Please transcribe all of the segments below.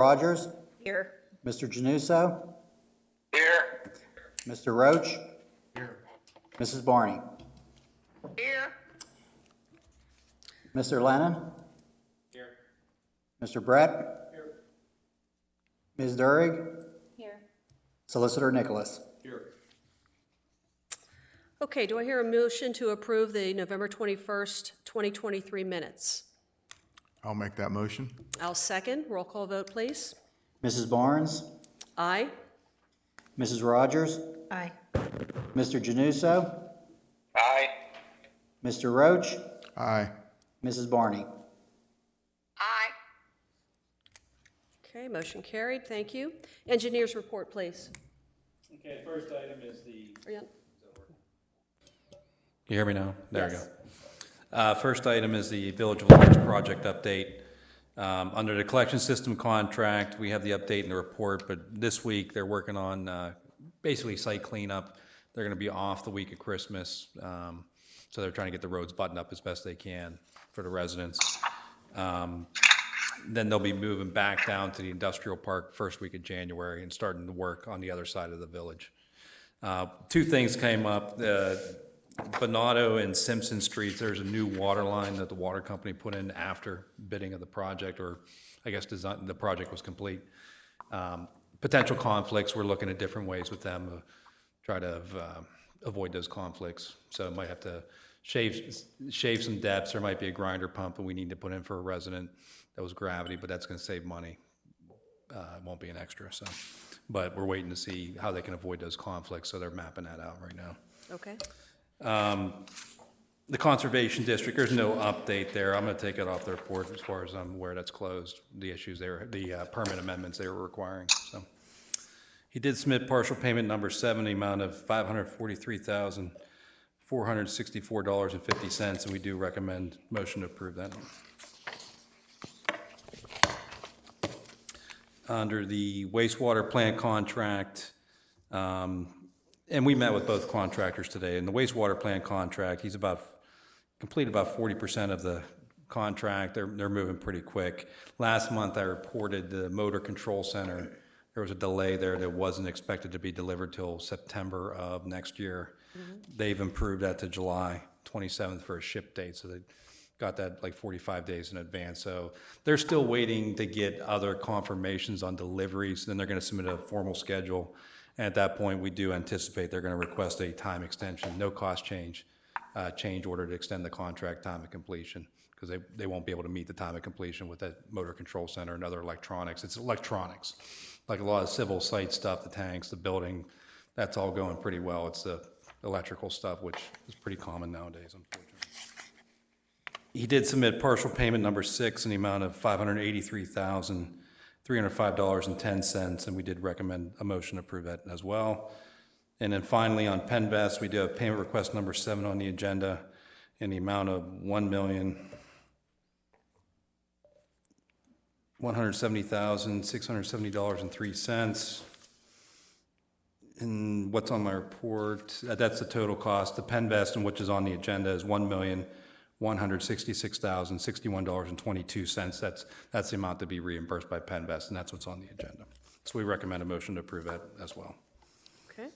Rogers? Here. Mr. Januso? Here. Mr. Roach? Here. Mrs. Barney? Here. Mr. Lennon? Here. Mr. Brett? Here. Ms. Durig? Here. Solicitor Nicholas? Here. Okay, do I hear a motion to approve the November 21st, 2023 minutes? I'll make that motion. I'll second. Roll call vote, please. Mrs. Barnes? Aye. Mrs. Rogers? Aye. Mr. Januso? Aye. Mr. Roach? Aye. Mrs. Barney? Aye. Okay, motion carried. Thank you. Engineers report, please. Okay, first item is the, Are you on? you hear me now? There we Yes. go. First item is the Village of Lawrence project update. Under the collection system contract, we have the update in the report, but this week they're working on basically site cleanup. They're going to be off the week of Christmas, so they're trying to get the roads buttoned up as best they can for the residents. Then they'll be moving back down to the industrial park first week of January and starting to work on the other side of the village. Two things came up. Bonato and Simpson Streets, there's a new water line that the water company put in after bidding of the project, or I guess the project was complete. Potential conflicts, we're looking at different ways with them, try to avoid those conflicts. So might have to shave some depths. There might be a grinder pump that we need to put in for a resident that was gravity, but that's going to save money. It won't be an extra. So, but we're waiting to see how they can avoid those conflicts. So they're mapping that out right now. Okay. The Conservation District, there's no update there. I'm going to take it off the report as far as I'm aware. That's closed. The issues there, the permit amendments they were requiring. So he did submit partial payment number 7, the amount of $543,464.50, and we do recommend motion to approve that. Under the wastewater plant contract, and we met with both contractors today. In the wastewater plant contract, he's completed about 40% of the contract. They're moving pretty quick. Last month, I reported the motor control center. There was a delay there that wasn't expected to be delivered till September of next year. They've improved that to July 27th for a ship date, so they got that like 45 days in advance. So they're still waiting to get other confirmations on deliveries. Then they're going to submit a formal schedule. And at that point, we do anticipate they're going to request a time extension, no cost change order to extend the contract time of completion, because they won't be able to meet the time of completion with that motor control center and other electronics. It's electronics, like a lot of civil site stuff, the tanks, the building, that's all going pretty well. It's the electrical stuff, which is pretty common nowadays, unfortunately. He did submit partial payment number 6 in the amount of $583,305.10, and we did recommend a motion to approve that as well. And then finally, on Penvest, we do have payment request number 7 on the agenda in the amount of $1,170,670.03. And what's on my report, that's the total cost. The Penvest, and which is on the agenda, is $1,166,061.22. That's the amount to be reimbursed by Penvest, and that's what's on the agenda. So we recommend a motion to approve that as well. Okay.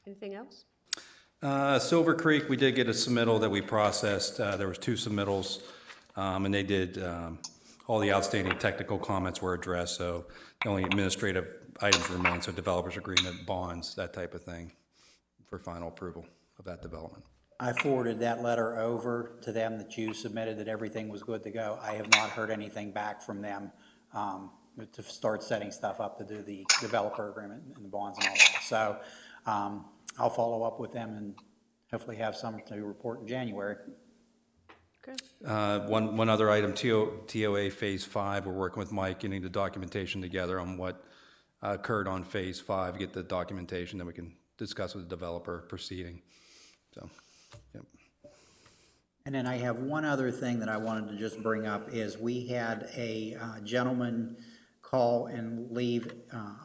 Anything else? Silver Creek, we did get a submittal that we processed. There was 2 submittals, and they did, all the outstanding technical comments were addressed, so the only administrative items remain, so developers agreement, bonds, that type of thing, for final approval of that development. I forwarded that letter over to them that you submitted, that everything was good to go. I have not heard anything back from them to start setting stuff up to do the developer agreement and the bonds and all that. So I'll follow up with them and hopefully have some to report in January. Okay. One other item, TOA Phase 5, we're working with Mike, getting the documentation together on what occurred on Phase 5, get the documentation, then we can discuss with the developer proceeding. So, yep. And then I have one other thing that I wanted to just bring up is we had a gentleman call and leave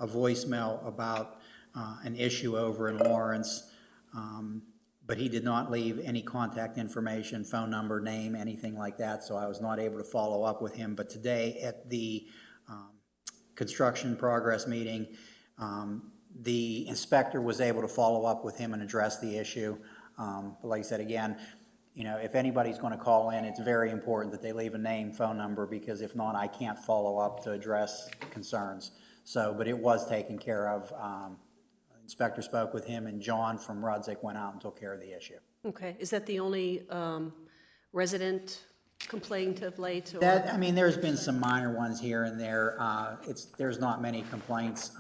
a voicemail about an issue over in Lawrence, but he did not leave any contact information, phone number, name, anything like that, so I was not able to follow up with him. But today at the construction progress meeting. The inspector was able to follow up with him and address the issue. But like I said, again, you know, if anybody's going to call in, it's very important that they leave a name, phone number, because if not, I can't follow up to address concerns. So, but it was taken care of. Inspector spoke with him, and John from Rudzik went out and took care of the issue. Okay, is that the only resident complaint of late? Or? That, I mean, there's been some minor ones here and there. There's not many complaints.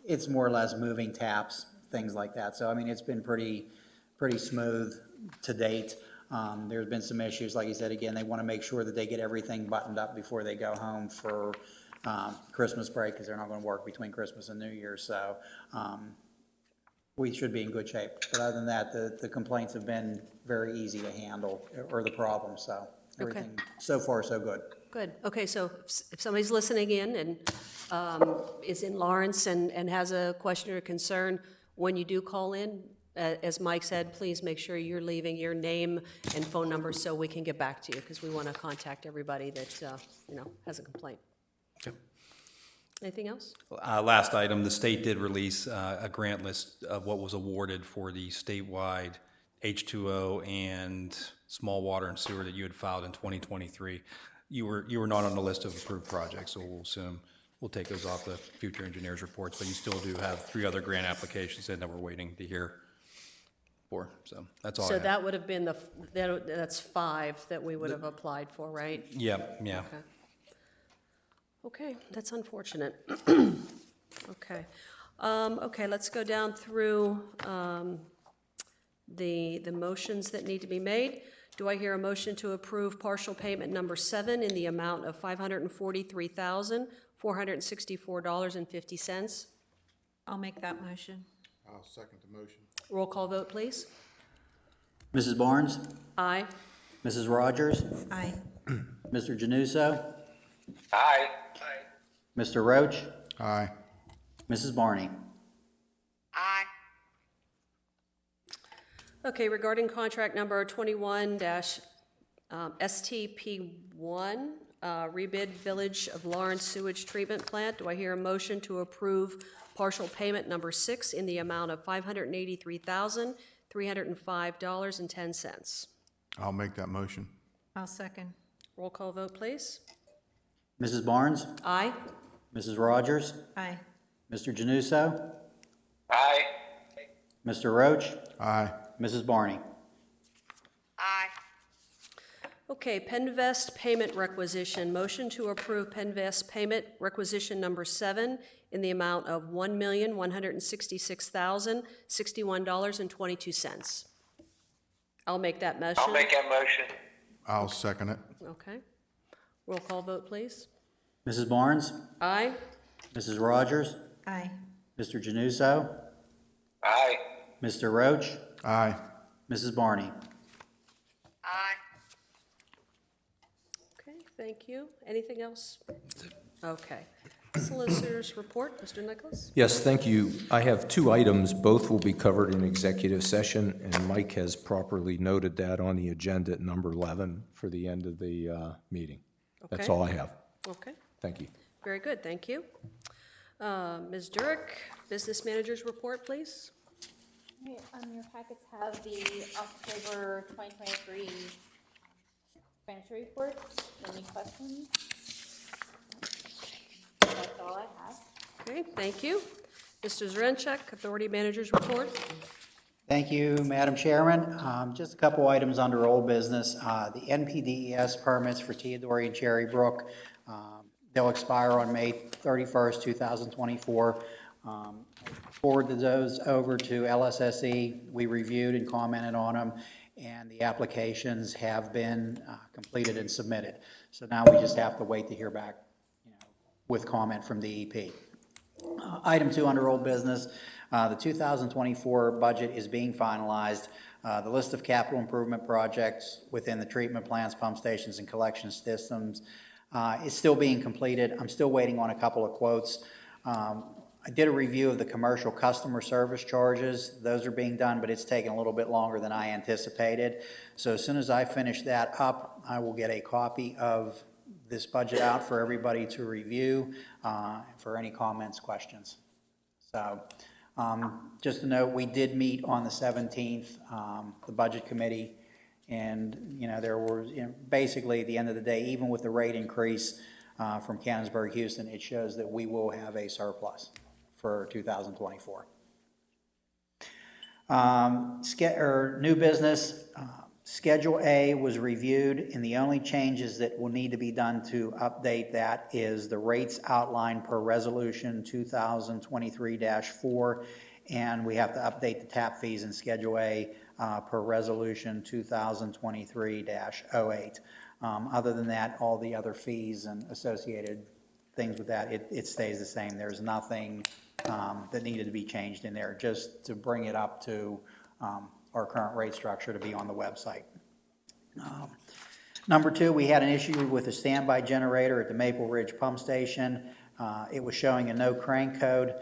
It's more or less moving taps, things like that. So, I mean, it's been pretty smooth to date. There's been some issues, like you said, again, they want to make sure that they get everything buttoned up before they go home for Christmas break, because they're not going to work between Christmas and New Year's. So we should be in good shape. But other than that, the complaints have been very easy to handle, or the problems. So everything so far so good. Good. Okay, so if somebody's listening in and is in Lawrence and has a question or concern, when you do call in, as Mike said, please make sure you're leaving your name and phone number so we can get back to you, because we want to contact everybody that has a complaint. Okay. Anything else? Last item, the state did release a grant list of what was awarded for the statewide H2O and small water and sewer that you had filed in 2023. You were not on the list of approved projects, so we'll assume we'll take those off the future engineers reports, but you still do have 3 other grant applications in that we're waiting to hear for. So that's all I So have. that would have been that's 5 that we would have applied for, right? Yeah. Okay, that's unfortunate. Okay. Okay, let's go down through the motions that need to be made. Do I hear a motion to approve partial payment number 7 in the amount of $543,464.50? I'll make that motion. I'll second the motion. Roll call vote, please. Mrs. Barnes? Aye. Mrs. Rogers? Aye. Mr. Januso? Aye. Mr. Roach? Aye. Mrs. Barney? Aye. Okay, regarding contract number 21-STP1, rebid Village of Lawrence Sewage Treatment Plant, do I hear a motion to approve partial payment number 6 in the amount of $583,305.10? I'll make that motion. I'll second. Roll call vote, please. Mrs. Barnes? Aye. Mrs. Rogers? Aye. Mr. Januso? Aye. Mr. Roach? Aye. Mrs. Barney? Aye. Okay, Penvest payment requisition. Motion to approve Penvest payment requisition number 7 in the amount of $1,166,061.22. I'll make that motion. I'll make that motion. I'll second it. Okay. Roll call vote, please. Mrs. Barnes? Aye. Mrs. Rogers? Aye. Mr. Januso? Aye. Mr. Roach? Aye. Mrs. Barney? Aye. Okay, thank you. Anything else? Okay. Solicitor's report, Mr. Nicholas? Yes, thank you. I have 2 items. Both will be covered in executive session, and Mike has properly noted that on the agenda at number 11 for the end of the meeting. That's Okay. all I have. Okay, Thank you. very good, thank you. Ms. Durick, business manager's report, please. Okay, your packets have the October 2023 financial report. Any questions? That's all I have. Okay, thank you. Mr. Zarenchek, authority manager's report. Thank you, Madam Chairman. Just a couple items under old business. The NPDES permits for Theodore and Cherry Brook, they'll expire on May 31st, 2024. Forwarded those over to LSSE. We reviewed and commented on them, and the applications have been completed and submitted. So now we just have to wait to hear back, with comment from DEP. Item 2 under old business, the 2024 budget is being finalized. The list of capital improvement projects within the treatment plants, pump stations, and collection systems is still being completed. I'm still waiting on a couple of quotes. I did a review of the commercial customer service charges. Those are being done, but it's taking a little bit longer than I anticipated. So as soon as I finish that up, I will get a copy of this budget out for everybody to review, for any comments, questions. So, just to note, we did meet on the 17th, the Budget Committee, and, there were, basically, at the end of the day, even with the rate increase from Canonsburg, Houston, it shows that we will have a surplus for 2024. New business, Schedule A was reviewed, and the only changes that will need to be done to update that is the rates outlined per Resolution 2023-4, and we have to update the tap fees in Schedule A per Resolution 2023-08. Other than that, all the other fees and associated things with that, it stays the same. There's nothing that needed to be changed in there, just to bring it up to our current rate structure to be on the website. Number two, we had an issue with a standby generator at the Maple Ridge Pump Station. It was showing a no crank code.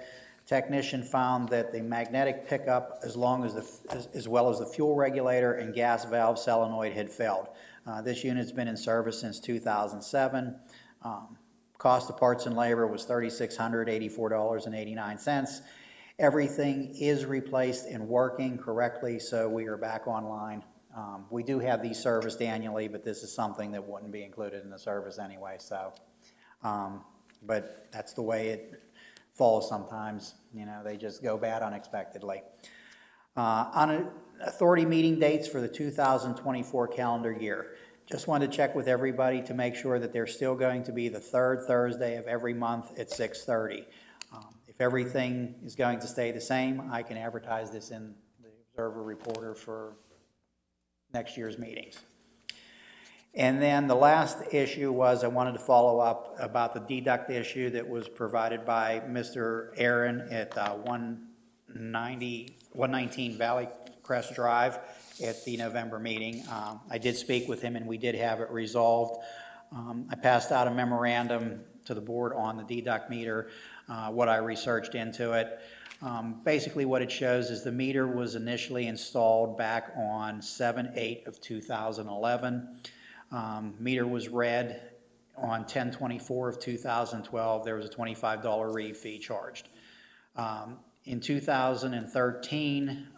Technician found that the magnetic pickup, as well as the fuel regulator and gas valve solenoid had failed. This unit's been in service since 2007. Cost of parts and labor was $3,684.89. Everything is replaced and working correctly, so we are back online. We do have these serviced annually, but this is something that wouldn't be included in the service anyway, so. But that's the way it falls sometimes. They just go bad unexpectedly. On authority meeting dates for the 2024 calendar year. Just wanted to check with everybody to make sure that they're still going to be the third Thursday of every month at 6:30. If everything is going to stay the same, I can advertise this in the Observer Reporter for next year's meetings. And then the last issue was I wanted to follow up about the deduct issue that was provided by Mr. Aaron at 119 Valley Crest Drive at the November meeting. I did speak with him and we did have it resolved. I passed out a memorandum to the board on the deduct meter, what I researched into it. Basically what it shows is the meter was initially installed back on 7/8 of 2011. Meter was read on 10/24 of 2012. There was a $25 read fee charged. In 2013,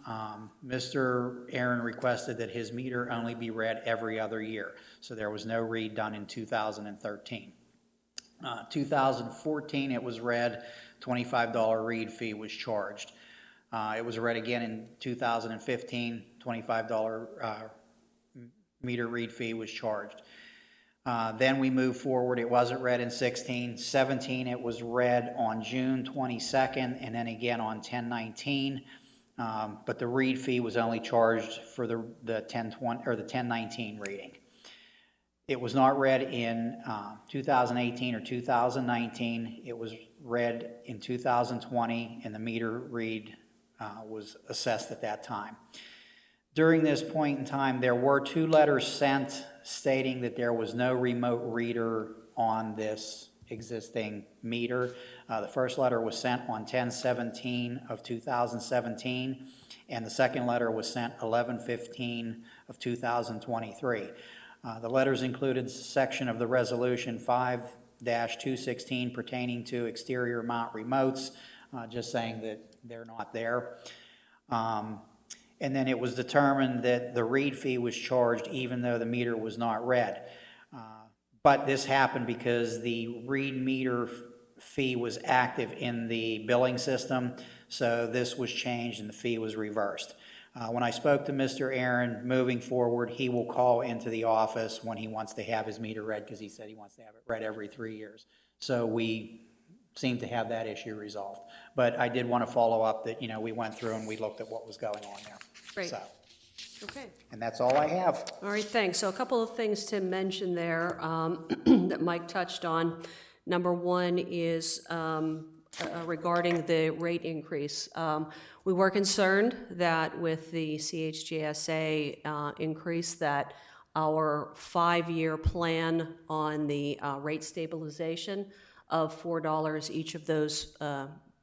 Mr. Aaron requested that his meter only be read every other year, so there was no read done in 2013. 2014, it was read, $25 read fee was charged. It was read again in 2015, $25 meter read fee was charged. Then we moved forward. It wasn't read in 16. 17, it was read on June 22nd and then again on 10/19. But the read fee was only charged for the 10/20 or the 10/19 reading. It was not read in 2018 or 2019. It was read in 2020, and the meter read was assessed at that time. During this point in time, there were 2 letters sent stating that there was no remote reader on this existing meter. The first letter was sent on 10/17 of 2017, and the second letter was sent 11/15 of 2023. The letters included a section of the resolution 5-216 pertaining to exterior mount remotes, just saying that they're not there. And then it was determined that the read fee was charged even though the meter was not read. But this happened because the read meter fee was active in the billing system, so this was changed and the fee was reversed. When I spoke to Mr. Aaron, moving forward, he will call into the office when he wants to have his meter read, because he said he wants to have it read every 3 years. So we seem to have that issue resolved. But I did want to follow up that, we went through and we looked at what was going on there. Great. So, Okay. and that's all I have. All right, thanks. So a couple of things to mention there that Mike touched on. Number one is regarding the rate increase. We were concerned that with the CHGSA increase that our 5-year plan on the rate stabilization of $4 each of those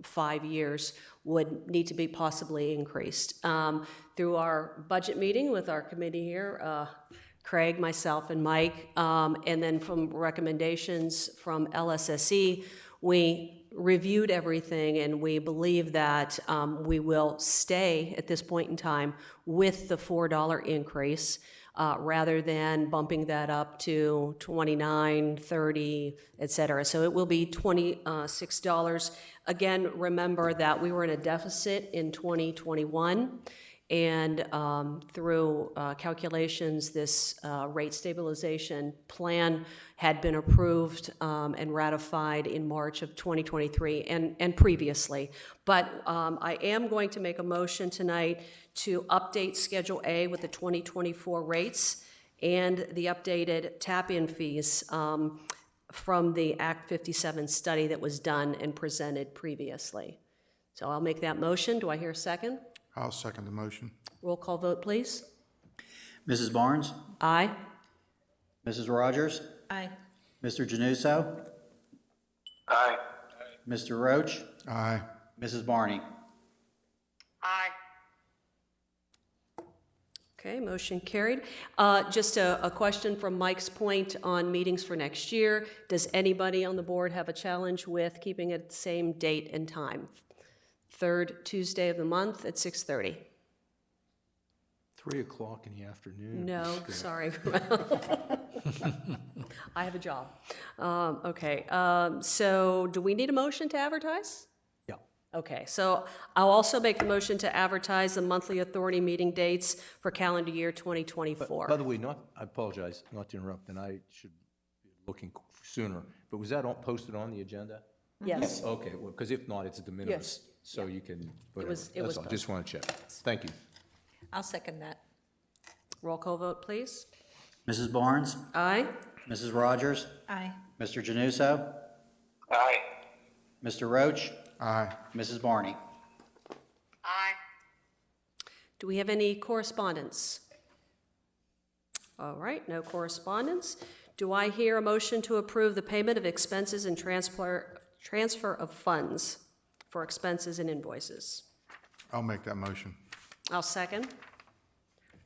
5 years would need to be possibly increased. Through our budget meeting with our committee here, Craig, myself, and Mike. And then from recommendations from LSSE, we reviewed everything, and we believe that we will stay at this point in time with the $4 increase, rather than bumping that up to $29, $30, et cetera. So it will be $26. Again, remember that we were in a deficit in 2021, and through calculations, this rate stabilization plan had been approved and ratified in March of 2023 and previously. But I am going to make a motion tonight to update Schedule A with the 2024 rates and the updated tap-in fees from the Act 57 study that was done and presented previously. So I'll make that motion. Do I hear a second? I'll second the motion. Roll call vote, please. Mrs. Barnes? Aye. Mrs. Rogers? Aye. Mr. Januso? Aye. Mr. Roach? Aye. Mrs. Barney? Aye. Okay, motion carried. Just a question from Mike's point on meetings for next year. Does anybody on the board have a challenge with keeping it the same date and time? Third Tuesday of the month at 6:30. 3 o'clock in the afternoon. No, sorry. I have a job. Okay, so do we need a motion to advertise? Yeah. Okay, so I'll also make the motion to advertise the monthly authority meeting dates for calendar year 2024. By the way, I apologize, not to interrupt, and I should be looking sooner, but was that posted on the agenda? Yes. Okay, well, because if not, it's de minimis. Yes. So you can, whatever. was That's all. Just want to check. Thank you. I'll second that. Roll call vote, please. Mrs. Barnes? Aye. Mrs. Rogers? Aye. Mr. Januso? Aye. Mr. Roach? Aye. Mrs. Barney? Aye. Do we have any correspondence? All right, no correspondence. Do I hear a motion to approve the payment of expenses and transfer of funds for expenses and invoices? I'll make that motion. I'll second.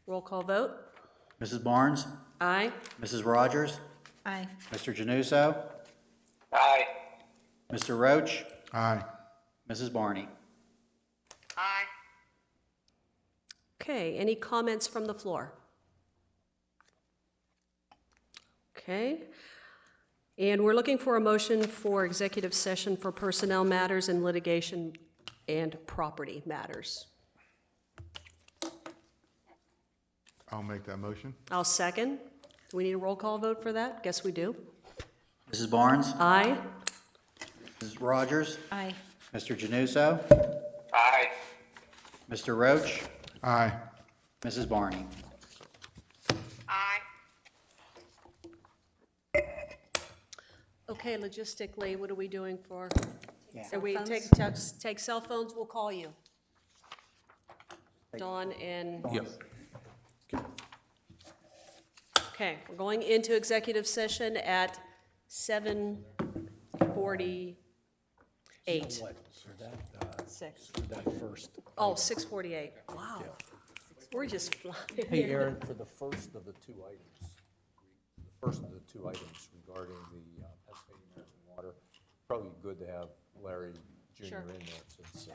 Roll call vote. Mrs. Barnes? Aye. Mrs. Rogers? Aye. Mr. Januso? Aye. Mr. Roach? Aye. Mrs. Barney? Aye. Okay, any comments from the floor? Okay. And we're looking for a motion for executive session for personnel matters and litigation and property matters. I'll make that motion. I'll second. Do we need a roll call vote for that? Guess we do. Mrs. Barnes? Aye. Mrs. Rogers? Aye. Mr. Januso? Aye. Mr. Roach? Aye. Mrs. Barney? Aye. Okay, logistically, what are we doing for? Yeah. Are we phones? take cell phones? We'll call you. Dawn and, Yep. okay, we're going into executive session at 7:48. Six. Oh, 6:48. Wow. We're just flying. Hey, Aaron, for the first of the two items regarding the Pennsylvania American Water, probably good to have Larry Jr. Sure. in there since,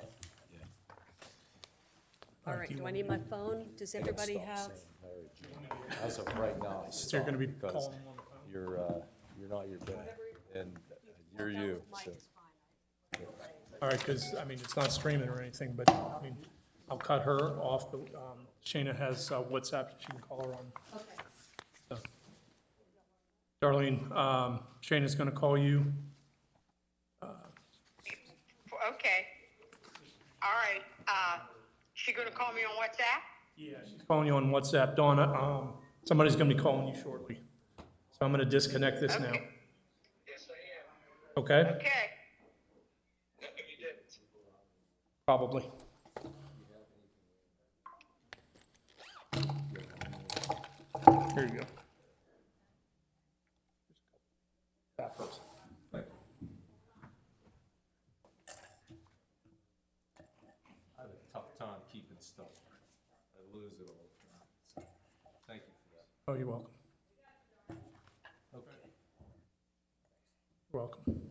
All right, do I need my phone? Does everybody have? Larry Jr. As of right now, So you're gonna be because calling him on the phone? you're not your dad, and you're you, so. All right, because, I mean, it's not streaming or anything, but, I mean, I'll cut her off, but Shayna has WhatsApp, she can call her on. Okay. So. Darlene, Shayna's gonna call you. Okay. All right. She gonna call me on WhatsApp? Yeah, she's calling you on WhatsApp. Donna, somebody's gonna be calling you shortly. So I'm gonna disconnect this now. Okay. Okay? Okay. Probably. Here you go. That first. I have a tough time keeping stuff. I lose it all the time. So, thank you for that. Oh, you're welcome. You're welcome.